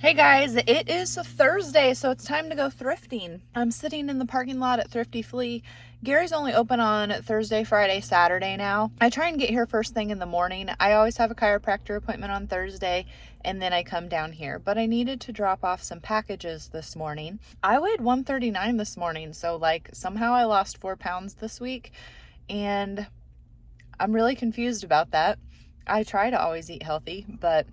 Hey guys, it is a Thursday, so it's time to go thrifting. I'm sitting in the parking lot at Thrifty Flea. Gary's only open on Thursday, Friday, Saturday now. I try and get here first thing in the morning. I always have a chiropractor appointment on Thursday, and then I come down here. But I needed to drop off some packages this morning. I weighed 139 this morning, so somehow I lost 4 pounds this week, and I'm really confused about that. I try to always eat healthy, but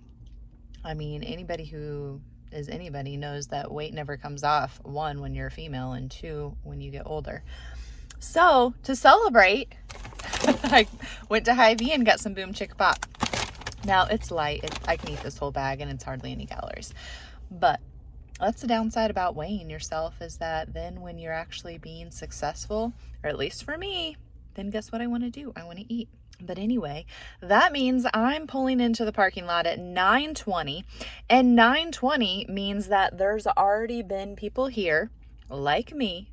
I mean, anybody who is anybody knows that weight never comes off, one, when you're a female, and two, when you get older. So, to celebrate, I went to Hy-Vee and got some Boom Chick Pop. Now, it's light. I can eat this whole bag, and it's hardly any calories. But that's the downside about weighing yourself, is that then when you're actually being successful, or at least for me, then guess what I want to do? I want to eat. But anyway, that means I'm pulling into the parking lot at 9:20, and 9:20 means that there's already been people here like me,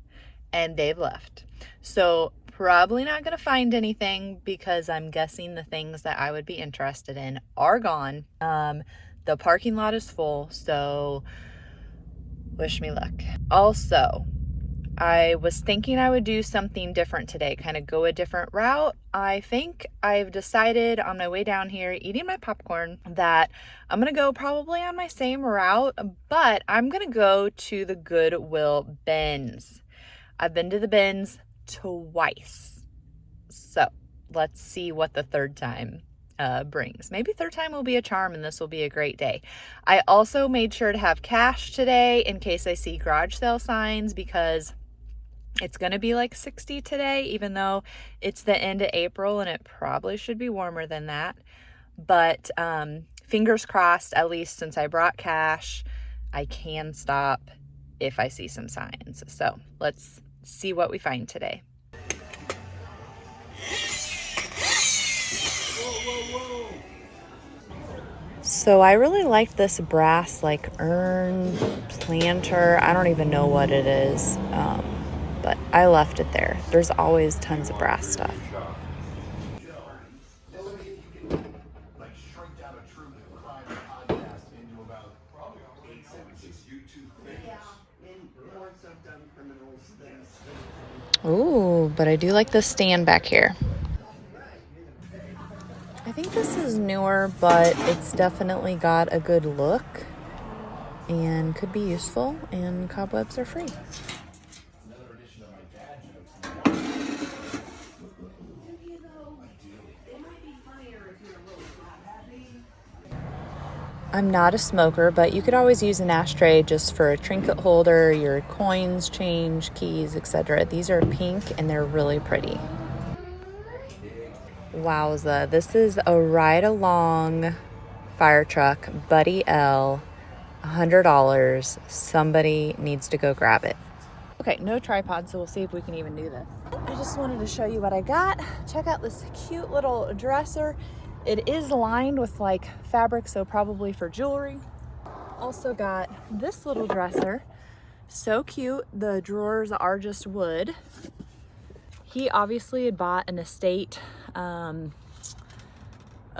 and they've left. So probably not going to find anything, because I'm guessing the things that I would be interested in are gone. The parking lot is full, so wish me luck. Also, I was thinking I would do something different today, kind of go a different route. I think I've decided on my way down here, eating my popcorn, that I'm going to go probably on my same route, but I'm going to go to the Goodwill Bins. I've been to the bins twice. So let's see what the third time brings. Maybe third time will be a charm, and this will be a great day. I also made sure to have cash today in case I see garage sale signs, because it's going to be like 60 today, even though it's the end of April and it probably should be warmer than that. But fingers crossed, at least since I brought cash, I can stop if I see some signs. So let's see what we find today. So I really like this brass urn planter. I don't even know what it is. But I left it there. There's always tons of brass stuff. Ooh, but I do like this stand back here. I think this is newer, but it's definitely got a good look and could be useful, and cobwebs are free. I'm not a smoker, but you could always use an ashtray just for a trinket holder, your coins, change, keys, etc. These are pink and they're really pretty. Wowza, this is a ride-along fire truck, Buddy L, $100. Somebody needs to go grab it. Okay, no tripod, so we'll see if we can even do this. I just wanted to show you what I got. Check out this cute little dresser. It is lined with fabric, so probably for jewelry. Also got this little dresser. So cute. The drawers are just wood. He obviously had bought an estate of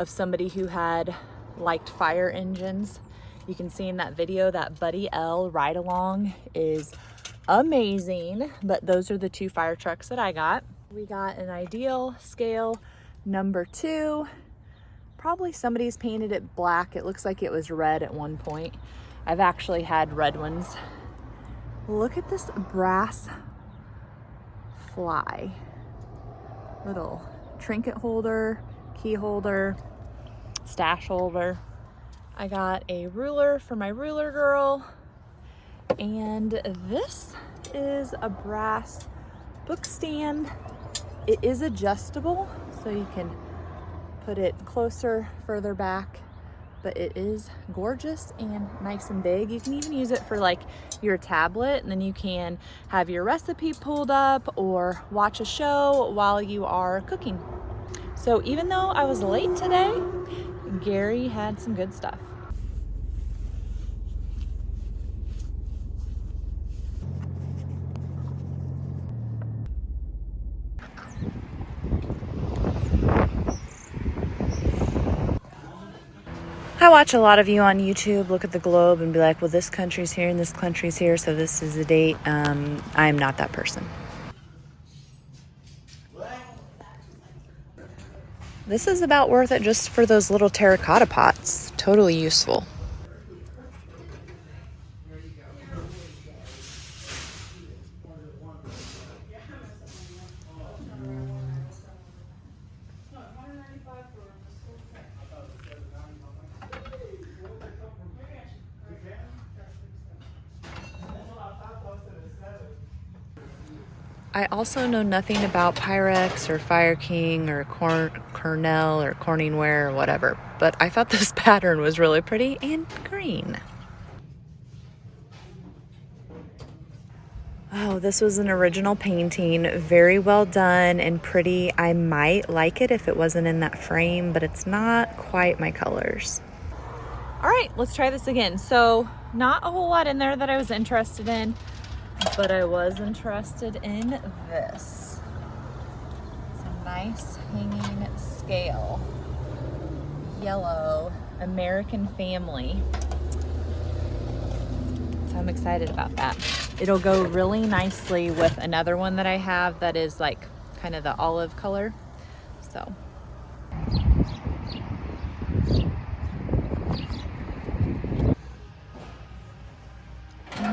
somebody who had liked fire engines. You can see in that video that Buddy L ride along is amazing, but those are the two fire trucks that I got. We got an Ideal scale number 2. Probably somebody's painted it black. It looks like it was red at one point. I've actually had red ones. Look at this brass fly. Little trinket holder, key holder, stash holder. I got a ruler for my ruler girl. And this is a brass book stand. It is adjustable, so you can put it closer, further back, but it is gorgeous and nice and big. You can even use it for your tablet, and then you can have your recipe pulled up or watch a show while you are cooking. So even though I was late today, Gary had some good stuff. I watch a lot of you on YouTube look at the globe and be like, well, this country's here and this country's here, so this is the date. I am not that person. This is about worth it just for those little terracotta pots. Totally useful. I also know nothing about Pyrex or Fire King or Cornell or Corningware or whatever, but I thought this pattern was really pretty and green. Oh, this was an original painting, very well done and pretty. I might like it if it wasn't in that frame, but it's not quite my colors. All right, let's try this again. So not a whole lot in there that I was interested in, but I was interested in this. It's a nice hanging scale. Yellow, American Family. So I'm excited about that. It'll go really nicely with another one that I have that is like kind of the olive color. So.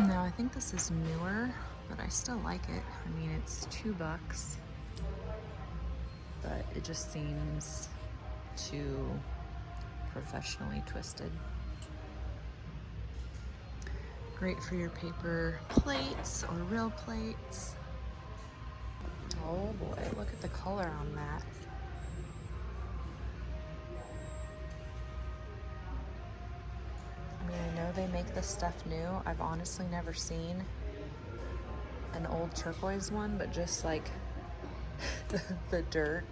Now I think this is newer, but I still like it. I mean, it's $2, but it just seems too professionally twisted. Great for your paper plates or real plates. Oh boy, look at the color on that. I mean, I know they make this stuff new. I've honestly never seen an old turquoise one, but just like the dirt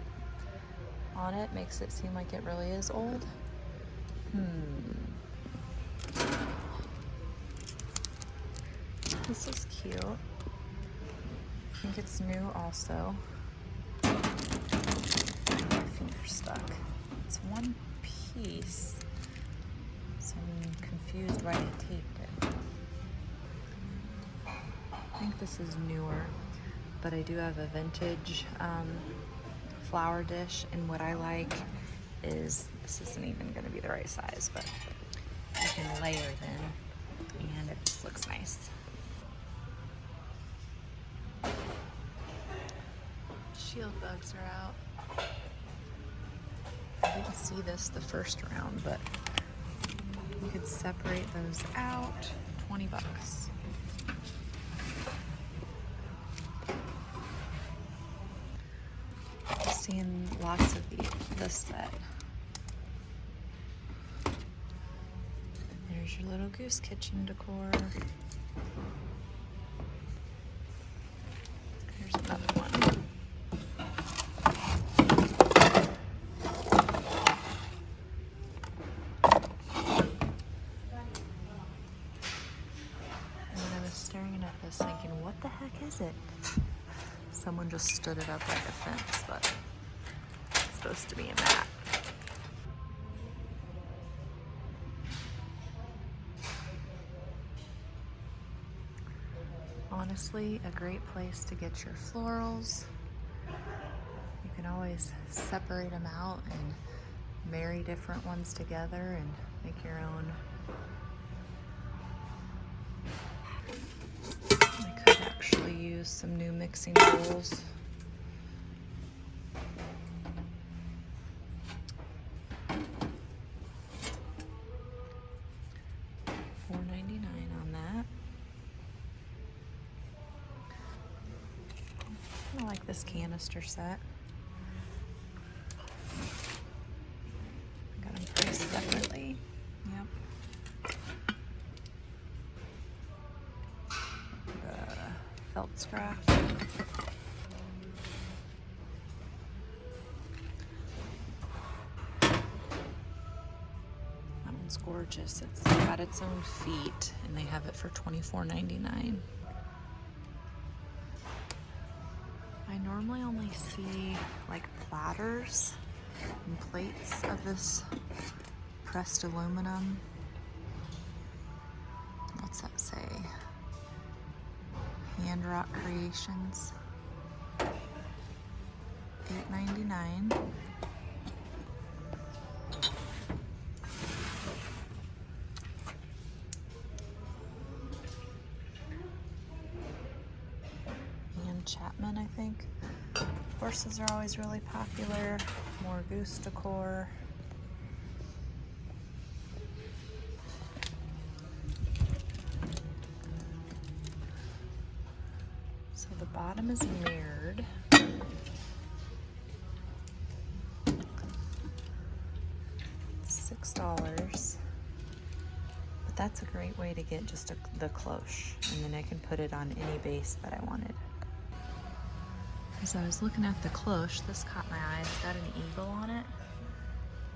on it makes it seem like it really is old. This is cute. I think it's new also. My finger's stuck. It's one piece, so I'm confused why they taped it. I think this is newer, but I do have a vintage flower dish, and what I like is, this isn't even going to be the right size, but you can layer them, and it just looks nice. Shield bugs are out. I didn't see this the first round, but you could separate those out. $20. Seeing lots of this set. There's your little goose kitchen decor. There's another one. Thinking, what the heck is it? Someone just stood it up like a fence, but it's supposed to be a mat. Honestly, a great place to get your florals. You can always separate them out and marry different ones together and make your own. Use some new mixing bowls. $4.99 on that. I like this canister set. I got them priced separately. Yep. Felt scratch. That one's gorgeous. It's got its own feet, and they have it for $24.99. I normally only see like platters and plates of this pressed aluminum. What's that say? Hand Rock Creations. $8.99. And Chapman, I think. Horses are always really popular. More goose decor. So the bottom is mirrored. $6. But that's a great way to get just the cloche, and then I can put it on any base that I wanted. As I was looking at the cloche, this caught my eye. It's got an eagle on it. I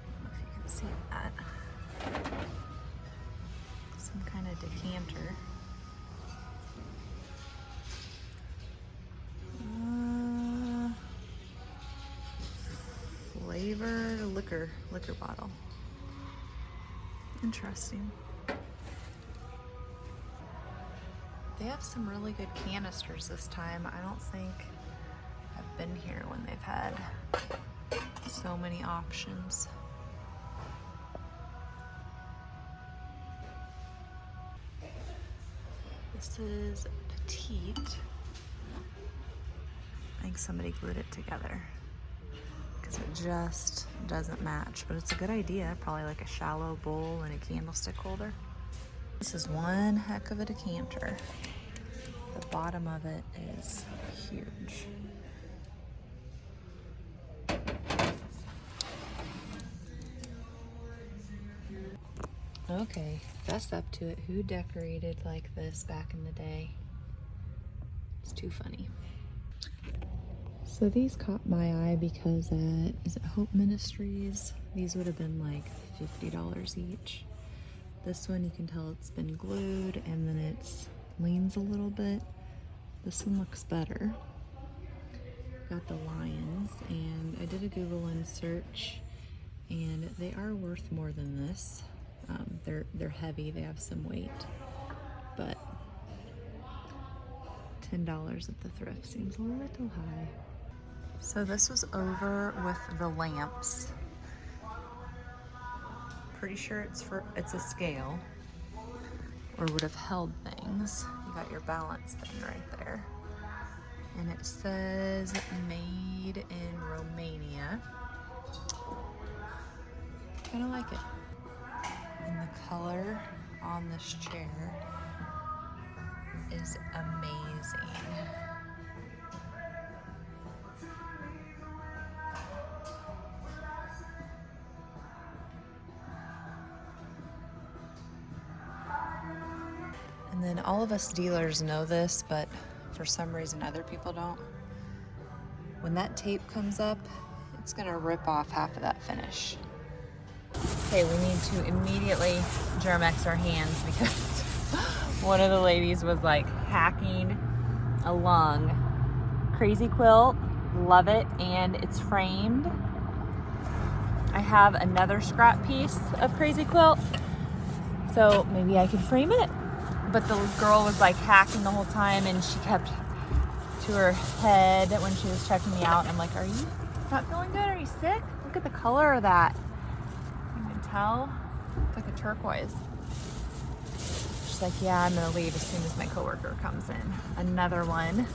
don't know if you can see that. Some kind of decanter. Flavored liquor bottle. Interesting. They have some really good canisters this time. I don't think I've been here when they've had so many options. This is petite. I think somebody glued it together because it just doesn't match, but it's a good idea. Probably like a shallow bowl and a candlestick holder. This is one heck of a decanter. The bottom of it is huge. Okay, fess up to it. Who decorated like this back in the day? It's too funny. So these caught my eye because at, is it Hope Ministries? These would have been like $50 each. This one you can tell it's been glued and then it leans a little bit. This one looks better. Got the lions, and I did a Google search, and they are worth more than this. They're heavy, they have some weight, but $10 at the thrift seems a little high. So this was over with the lamps. Pretty sure it's a scale, or would have held things. You got your balance thing right there. And it says made in Romania. Kind of like it. And the color on this chair is amazing. And then all of us dealers know this, but for some reason other people don't. When that tape comes up, it's gonna rip off half of that finish. Okay, we need to immediately Germ-X our hands because one of the ladies was like hacking a lung. Crazy quilt, love it, and it's framed. I have another scrap piece of Crazy Quilt, so maybe I could frame it. But the girl was like hacking the whole time, and she kept to her head when she was checking me out. And I'm like, are you not feeling good? Are you sick? Look at the color of that. You can tell. It's like a turquoise. She's like, yeah, I'm gonna leave as soon as my coworker comes in. Another one,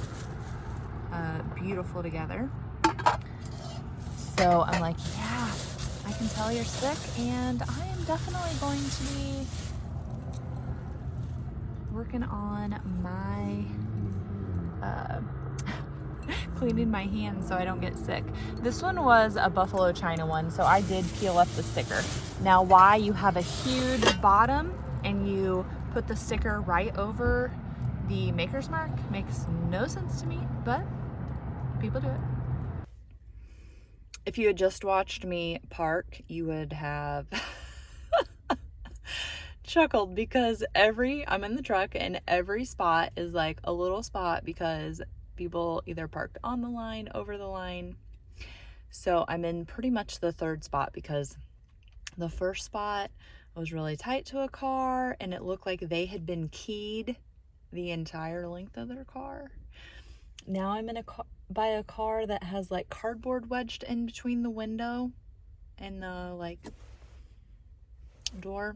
beautiful together. So I'm like, yeah, I can tell you're sick, and I am definitely going to be working on my cleaning my hands so I don't get sick. This one was a Buffalo China one, so I did peel up the sticker. Now, why you have a huge bottom and you put the sticker right over the maker's mark makes no sense to me, but people do it. If you had just watched me park, you would have chuckled because I'm in the truck and every spot is like a little spot because people either parked on the line, over the line. So I'm in pretty much the third spot because The first spot was really tight to a car, and it looked like they had been keyed the entire length of their car. Now I'm by a car that has like cardboard wedged in between the window and the like door.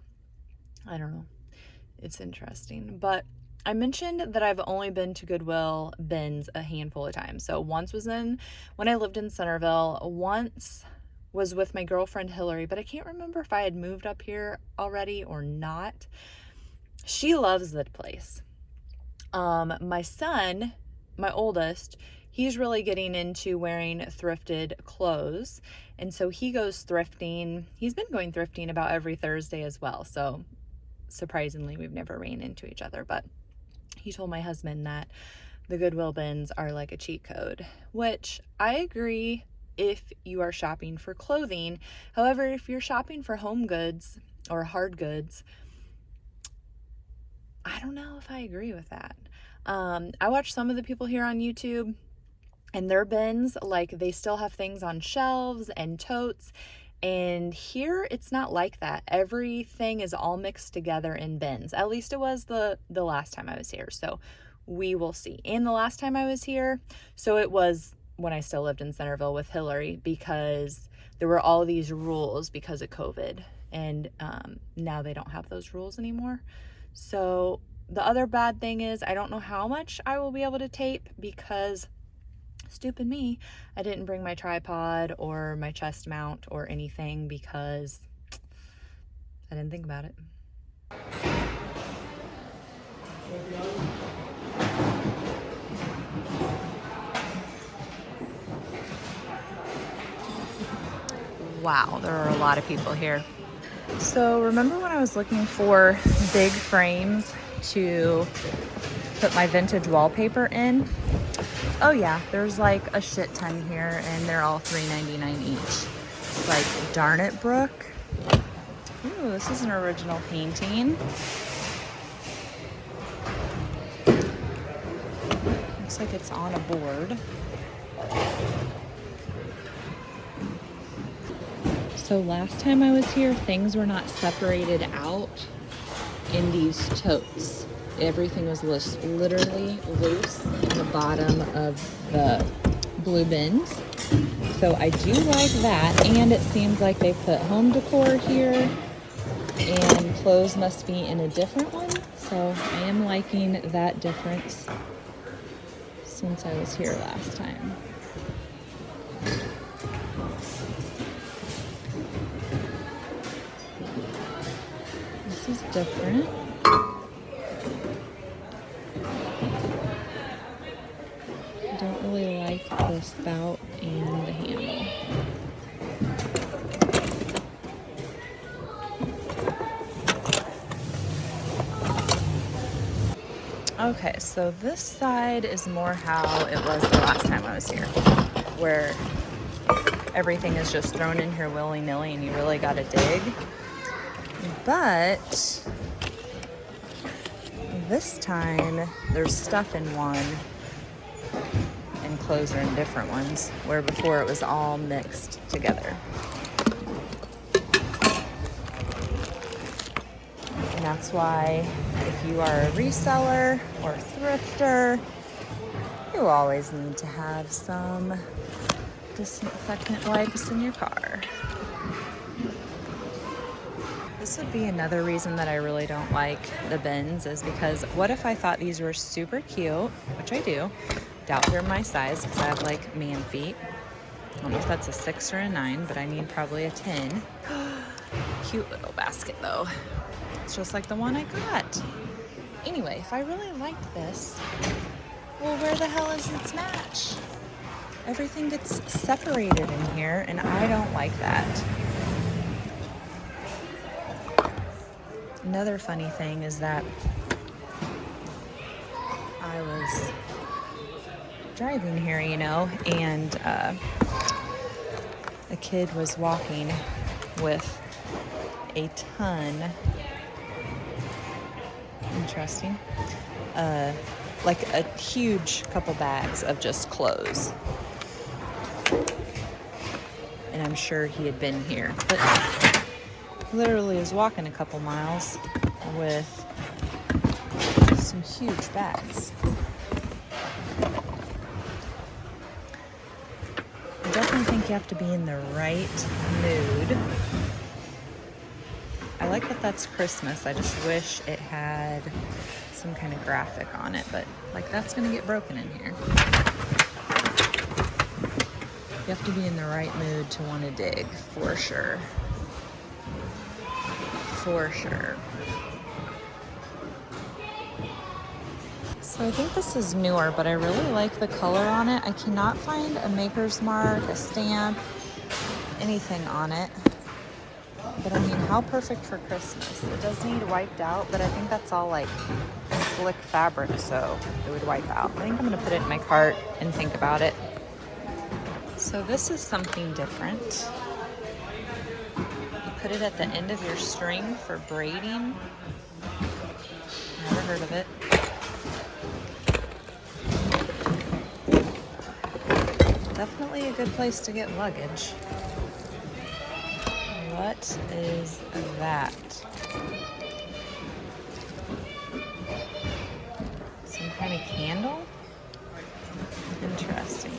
I don't know. It's interesting. But I mentioned that I've only been to Goodwill Bins a handful of times. So once was when I lived in Centerville. Once was with my girlfriend Hillary, but I can't remember if I had moved up here already or not. She loves the place. My son, my oldest, he's really getting into wearing thrifted clothes. And so he goes thrifting. He's been going thrifting about every Thursday as well. So surprisingly, we've never ran into each other, but he told my husband that the Goodwill Bins are like a cheat code, which I agree if you are shopping for clothing. However, if you're shopping for home goods or hard goods, I don't know if I agree with that. I watch some of the people here on YouTube and their bins, like they still have things on shelves and totes. And here it's not like that. Everything is all mixed together in bins. At least it was the last time I was here. So we will see. And the last time I was here, so it was when I still lived in Centerville with Hillary, because there were all these rules because of COVID. And now they don't have those rules anymore. So the other bad thing is I don't know how much I will be able to tape because, stupid me, I didn't bring my tripod or my chest mount or anything because I didn't think about it. Wow, there are a lot of people here. So remember when I was looking for big frames to put my vintage wallpaper in? Oh yeah, there's like a shit ton here and they're all $3.99 each. Like, darn it, Brooke. Ooh, this is an original painting. Looks like it's on a board. So last time I was here, things were not separated out in these totes. Everything was literally loose in the bottom of the blue bins. So I do like that. And it seems like they put home decor here and clothes must be in a different one. So I am liking that difference since I was here last time. This is different. I don't really like the spout and the handle. Okay, so this side is more how it was the last time I was here, where everything is just thrown in here willy-nilly and you really gotta dig. But this time there's stuff in one and clothes are in different ones, where before it was all mixed together. And that's why if you are a reseller or a thrifter, you always need to have some disinfectant wipes in your car. This would be another reason that I really don't like the bins, is because what if I thought these were super cute, which I do. Doubt they're my size because I have like man feet. I don't know if that's a 6 or a 9, but I need probably a 10. Cute little basket though. It's just like the one I got. Anyway, if I really liked this, well, where the hell is its match? Everything gets separated in here and I don't like that. Another funny thing is that I was driving here, you know, and a kid was walking with a ton, interesting, like a huge couple bags of just clothes. And I'm sure he had been here, but literally is walking a couple miles with some huge bags. I definitely think you have to be in the right mood. I like that that's Christmas. I just wish it had some kind of graphic on it, but like that's gonna get broken in here. You have to be in the right mood to want to dig, for sure. For sure. So I think this is newer, but I really like the color on it. I cannot find a maker's mark, a stamp, anything on it. But I mean, how perfect for Christmas. It does need wiped out, but I think that's all like slick fabric, so it would wipe out. I think I'm gonna put it in my cart and think about it. So this is something different. You put it at the end of your string for braiding. Never heard of it. Definitely a good place to get luggage. What is that? Some kind of candle? Interesting.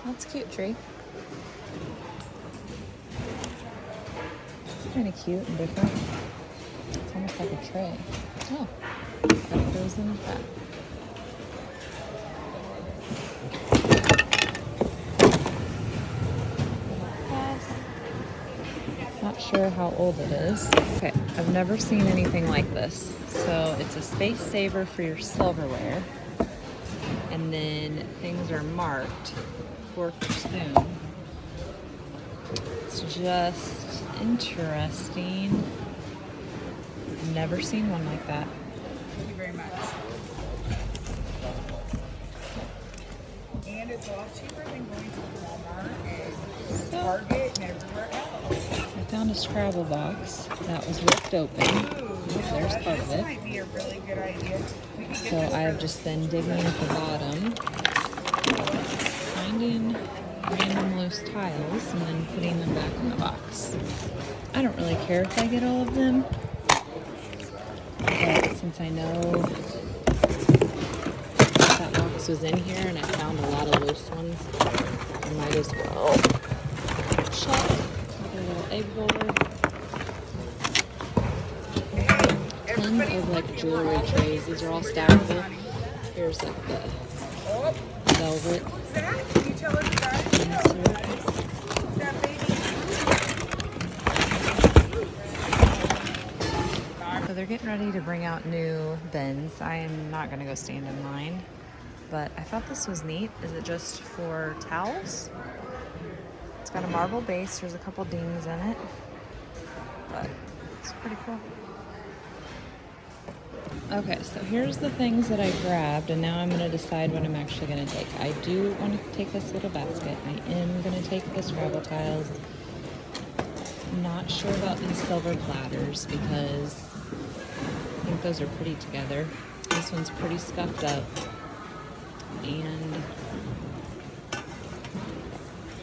That's a cute tree. It's kind of cute and different. It's almost like a tray. Oh, that goes in with that. Not sure how old it is. Okay, I've never seen anything like this. So it's a space saver for your silverware. And then things are marked, fork or spoon. It's just interesting. I've never seen one like that. Thank you very much. And it's a lot cheaper than going to Walmart and Target and everywhere else. I found a Scrabble box that was ripped open. Ooh, There's part of this it. might be a really good idea. We can get So this I've for- just been digging at the bottom, finding random loose tiles, and then putting them back in the box. I don't really care if I get all of them, but since I know that box was in here and I found a lot of loose ones, I might as well check with a little egg board. Ton of like jewelry trays. These are all stackable. Here's like the velvet What's that? Can you tell us that? insert. What's that, baby? So they're getting ready to bring out new bins. I am not gonna go stand in line, but I thought this was neat. Is it just for towels? It's got a marble base. There's a couple dings in it, but it's pretty cool. Okay, so here's the things that I grabbed, and now I'm going to decide what I'm actually going to take. I do want to take this little basket. I am going to take the Scrabble tiles. Not sure about these silver platters because I think those are pretty together. This one's pretty scuffed up, and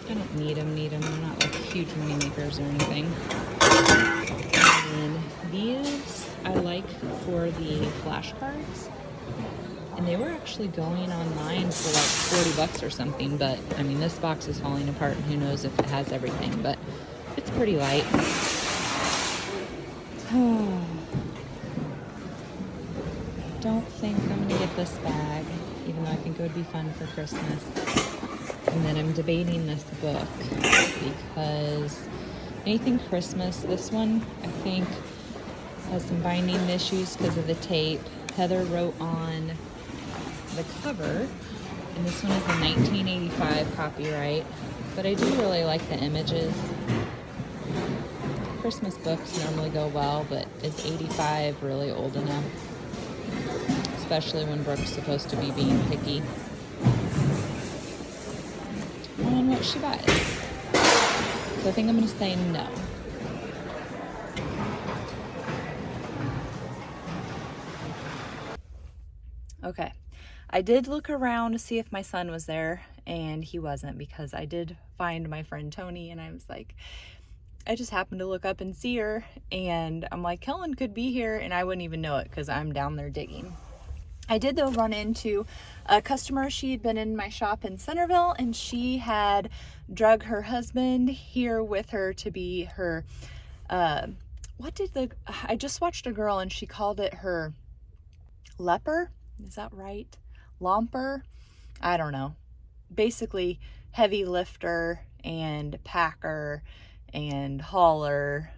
I don't need them. They're not like huge money makers or anything. And then these I like for the flashcards, and they were actually going online for like $40 or something, but I mean this box is falling apart and who knows if it has everything, but it's pretty light. Don't think I'm gonna get this bag, even though I think it would be fun for Christmas. And then I'm debating this book because anything Christmas, this one I think has some binding issues because of the tape. Heather wrote on the cover, and this one is a 1985 copyright, but I do really like the images. Christmas books normally go well, but is 85 really old enough? Especially when Brooke's supposed to be being picky on what she buys. So I think I'm going to say no. Okay. I did look around to see if my son was there, and he wasn't, because I did find my friend Tony, and I was like, I just happened to look up and see her, and I'm like, Kellen could be here, and I wouldn't even know it because I'm down there digging. I did, though, run into a customer. She had been in my shop in Centerville, and she had drug her husband here with her to be her, I just watched a girl, and she called it her leper. Is that right? Lomper? I don't know. Basically, heavy lifter and packer and hauler.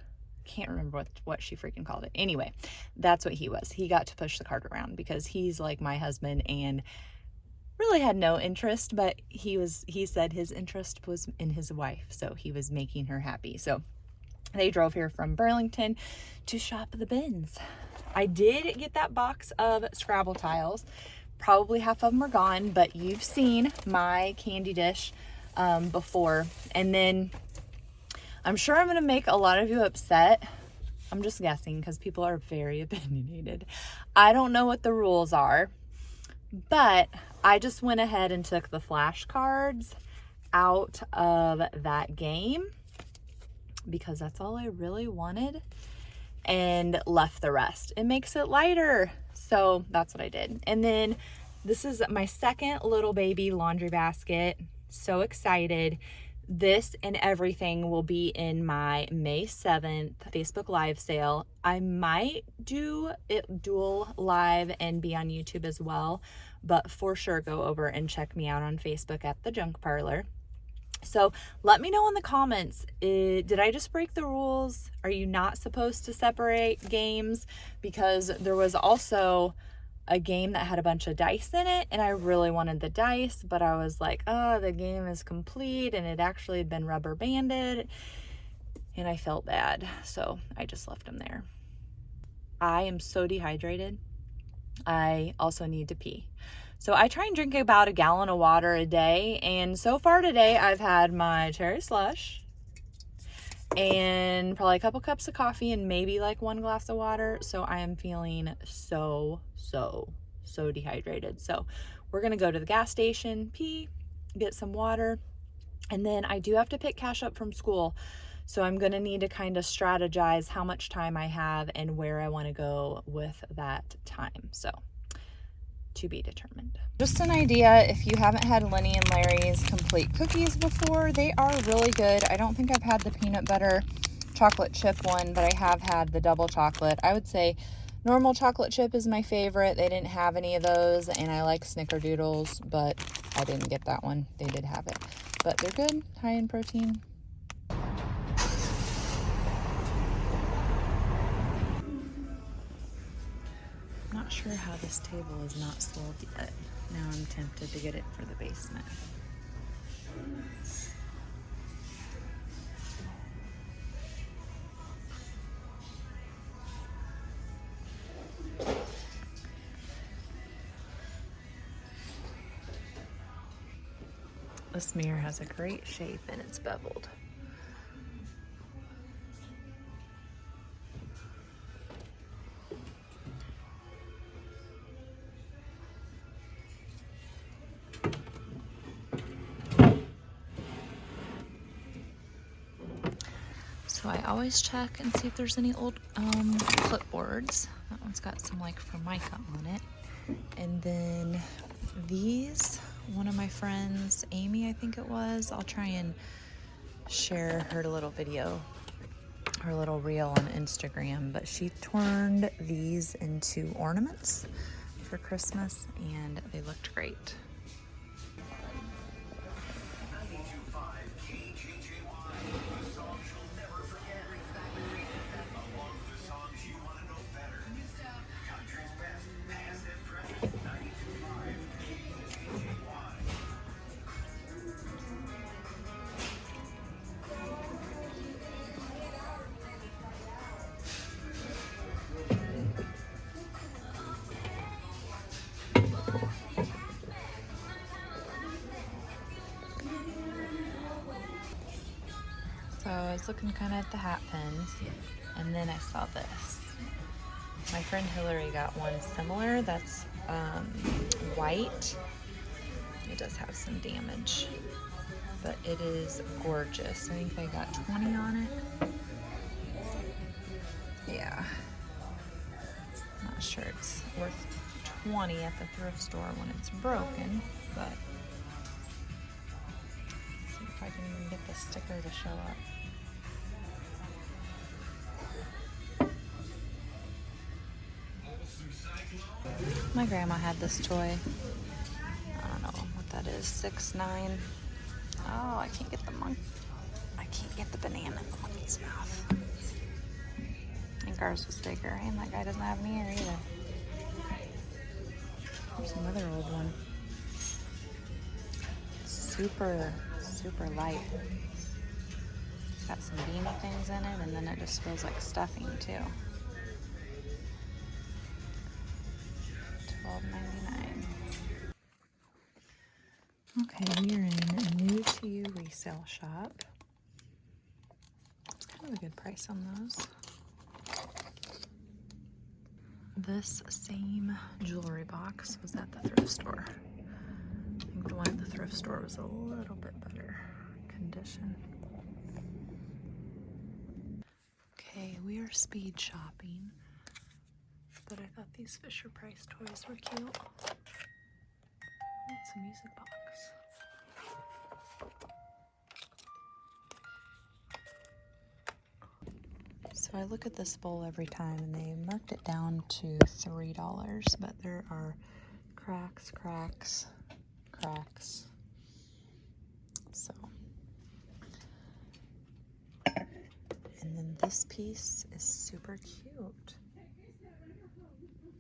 Can't remember what she freaking called it. Anyway, that's what he was. He got to push the cart around because he's like my husband and really had no interest, but he said his interest was in his wife, so he was making her happy. So they drove here from Burlington to shop the bins. I did get that box of Scrabble tiles. Probably half of them are gone, but you've seen my candy dish before. And then I'm sure I'm going to make a lot of you upset. I'm just guessing because people are very opinionated. I don't know what the rules are, but I just went ahead and took the flashcards out of that game because that's all I really wanted, and left the rest. It makes it lighter. So that's what I did. And then this is my second little baby laundry basket. So excited. This and everything will be in my May 7th Facebook Live sale. I might do it dual live and be on YouTube as well, but for sure go over and check me out on Facebook at the Junk Parlor. So let me know in the comments, did I just break the rules? Are you not supposed to separate games? Because there was also a game that had a bunch of dice in it, and I really wanted the dice, but I was like, oh, the game is complete, and it actually had been rubber banded, and I felt bad, so I just left them there. I am so dehydrated. I also need to pee. So I try and drink about a gallon of water a day, and so far today I've had my cherry slush and probably a couple cups of coffee and maybe like 1 glass of water. So I am feeling so dehydrated. So we're gonna go to the gas station, pee, get some water, and then I do have to pick Cash up from school. So I'm gonna need to kind of strategize how much time I have and where I wanna go with that time. So to be determined. Just an idea, if you haven't had Lenny and Larry's complete cookies before, they are really good. I don't think I've had the peanut butter chocolate chip one, but I have had the double chocolate. I would say normal chocolate chip is my favorite. They didn't have any of those, and I like snickerdoodles, but I didn't get that one. They did have it, but they're good, high in protein. Not sure how this table is not sold yet. Now I'm tempted to get it for the basement. This mirror has a great shape and it's beveled. So I always check and see if there's any old clipboards. That one's got some like Formica on it. And then these, one of my friends, Amy, I think it was, I'll try and share her little video, her little reel on Instagram, but she turned these into ornaments for Christmas and they looked great. So I was looking kind of at the hat pins, and then I saw this. My friend Hillary got one similar that's white. It does have some damage, but it is gorgeous. I think they got 20 on it. Yeah. Not sure it's worth 20 at the thrift store when it's broken, but let's see if I can even get the sticker to show up. My grandma had this toy. I don't know what that is. 6'9". Oh, I can't get the monkey. I can't get the banana in the monkey's mouth. I think ours was bigger, and that guy doesn't have an ear either. There's another old one. Super, super light. Got some beanie things in it, and then it just feels like stuffing too. $12.99. Okay, we are in a new to you resale shop. It's kind of a good price on those. This same jewelry box was at the thrift store. I think the one at the thrift store was a little bit better condition. Okay, we are speed shopping, but I thought these Fisher-Price toys were cute. Oh, it's a music box. So I look at this bowl every time, and they marked it down to $3, but there are cracks. So, and then this piece is super cute.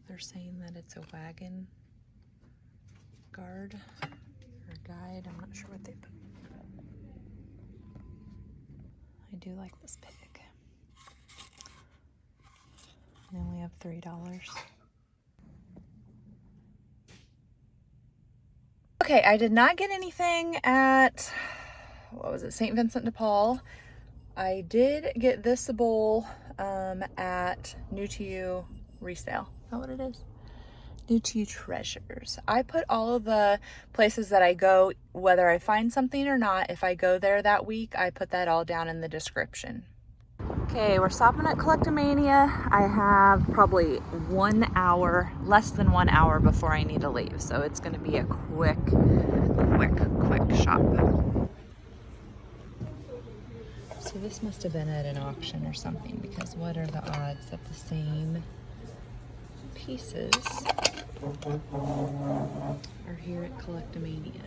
They're saying that it's a wagon guard or guide. I'm not sure what they put. I do like this pig. They only have $3. Okay, I did not get anything at, what was it, St. Vincent de Paul. I did get this bowl at New to You Resale. Is that what it is? New to You Treasures. I put all of the places that I go, whether I find something or not, if I go there that week, I put that all down in the description. Okay, we're stopping at Collectamania. I have probably 1 hour, less than 1 hour before I need to leave. So it's gonna be a quick shop. So this must have been at an auction or something, because what are the odds that the same pieces are here at Collectamania?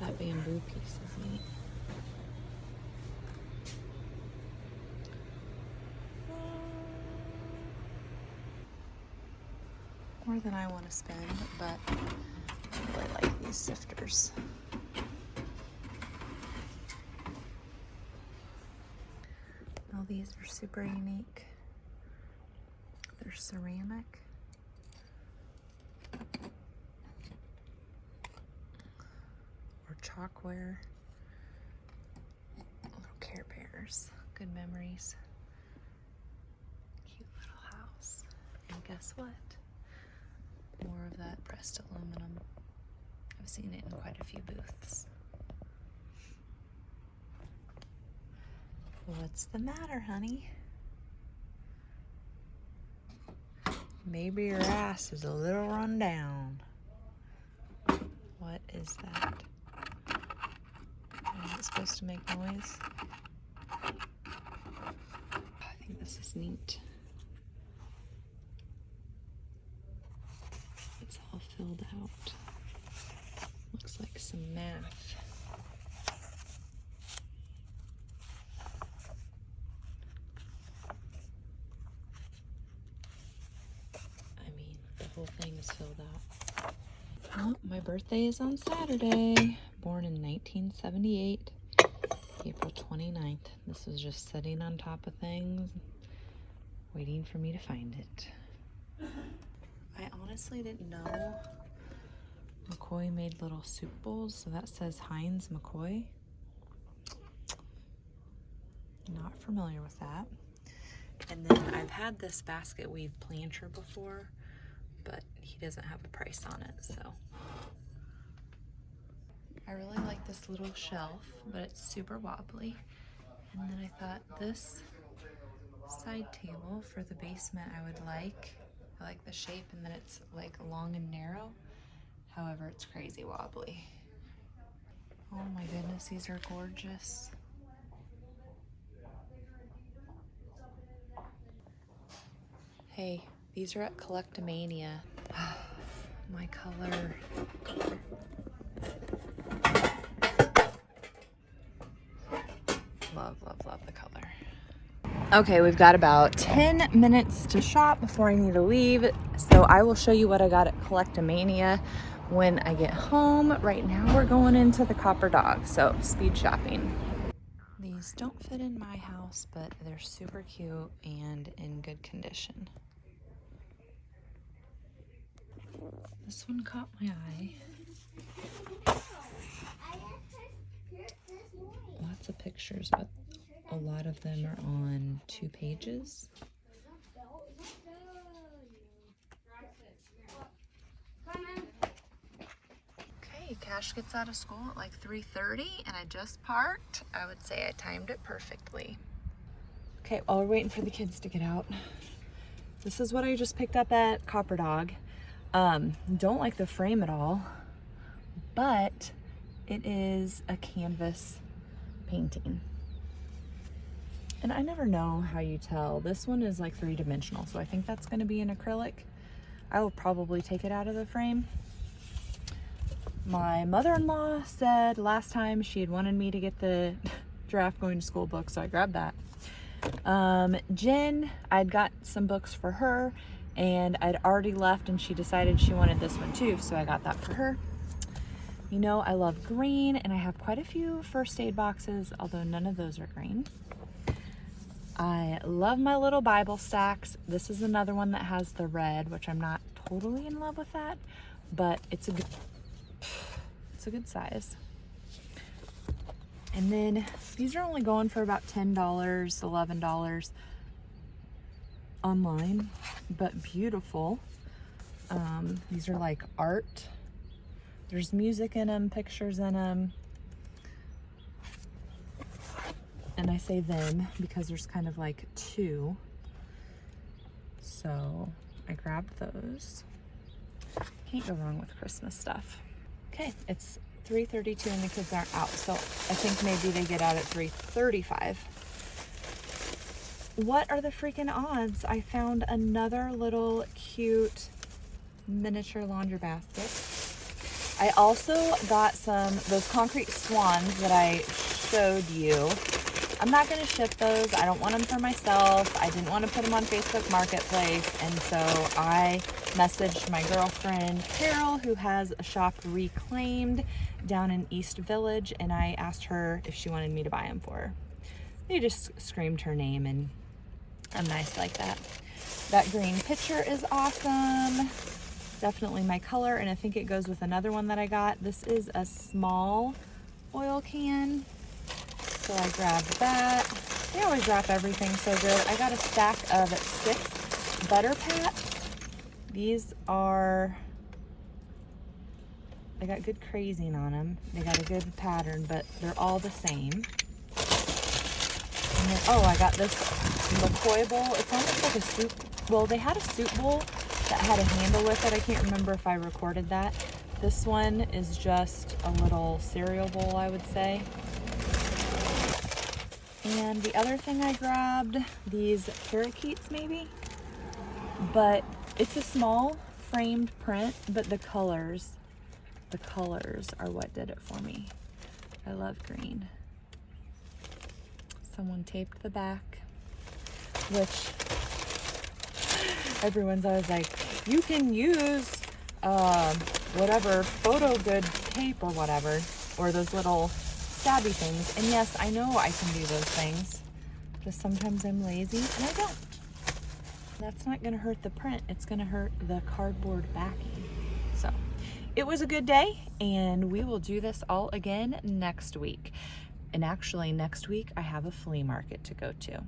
That bamboo piece is neat. More than I want to spend, but I really like these sifters. All these are super unique. They're ceramic. Or chalkware. Little Care Bears. Good memories. Cute little house. And guess what? More of that pressed aluminum. I've seen it in quite a few booths. What's the matter, honey? Maybe your ass is a little run down. What is that? Is it supposed to make noise? I think this is neat. It's all filled out. Looks like some math. I mean, the whole thing is filled out. Oh, my birthday is on Saturday. Born in 1978, April 29th. This was just sitting on top of things, waiting for me to find it. I honestly didn't know McCoy made little soup bowls, so that says Heinz McCoy. Not familiar with that. And then I've had this basket weave planter before, but he doesn't have a price on it, so. I really like this little shelf, but it's super wobbly. And then I thought this side table for the basement I would like. I like the shape, and then it's like long and narrow. However, it's crazy wobbly. Oh my goodness, these are gorgeous. Hey, these are at Collectamania. My color. Love, love, love the color. Okay, we've got about 10 minutes to shop before I need to leave. So I will show you what I got at Collectamania when I get home. Right now we're going into the Copper Dog, so speed shopping. These don't fit in my house, but they're super cute and in good condition. This one caught my eye. Lots of pictures, but a lot of them are on 2 pages. Okay, Cash gets out of school at like 3:30 and I just parked. I would say I timed it perfectly. Okay, while we're waiting for the kids to get out, this is what I just picked up at Copper Dog. Don't like the frame at all, but it is a canvas painting. And I never know how you tell. This one is like 3-dimensional, so I think that's going to be an acrylic. I will probably take it out of the frame. My mother-in-law said last time she had wanted me to get the Giraffe Going to School book, so I grabbed that. Jen, I'd got some books for her, and I'd already left, and she decided she wanted this one too, so I got that for her. You know, I love green, and I have quite a few first aid boxes, although none of those are green. I love my little Bible stacks. This is another one that has the red, which I'm not totally in love with that, but it's a good size. And then these are only going for about $10, $11 online, but beautiful. These are like art. There's music in them, pictures in them. And I say them because there's kind of like 2. So I grabbed those. Can't go wrong with Christmas stuff. Okay, it's 3:32 and the kids aren't out, so I think maybe they get out at 3:35. What are the freaking odds? I found another little cute miniature laundry basket. I also got those concrete swans that I showed you. I'm not going to ship those. I don't want them for myself. I didn't want to put them on Facebook Marketplace. And so I messaged my girlfriend, Carol, who has a shop Reclaimed down in East Village. And I asked her if she wanted me to buy them for her. They just screamed her name, and I'm nice like that. That green pitcher is awesome. Definitely my color. And I think it goes with another one that I got. This is a small oil can. So I grabbed that. They always wrap everything so good. I got a stack of 6 butter pats. These are, they got good crazing on them. They got a good pattern, but they're all the same. And then, oh, I got this McCoy bowl. It's almost like a soup. Well, they had a soup bowl that had a handle with it. I can't remember if I recorded that. This one is just a little cereal bowl, I would say. And the other thing I grabbed, these parakeets maybe, but it's a small framed print, but the colors are what did it for me. I love green. Someone taped the back, which everyone's always like, you can use whatever photo good tape or whatever, or those little stabby things. And yes, I know I can do those things, just sometimes I'm lazy and I don't. That's not gonna hurt the print, it's gonna hurt the cardboard backing. So it was a good day, and we will do this all again next week. And actually next week I have a flea market to go to.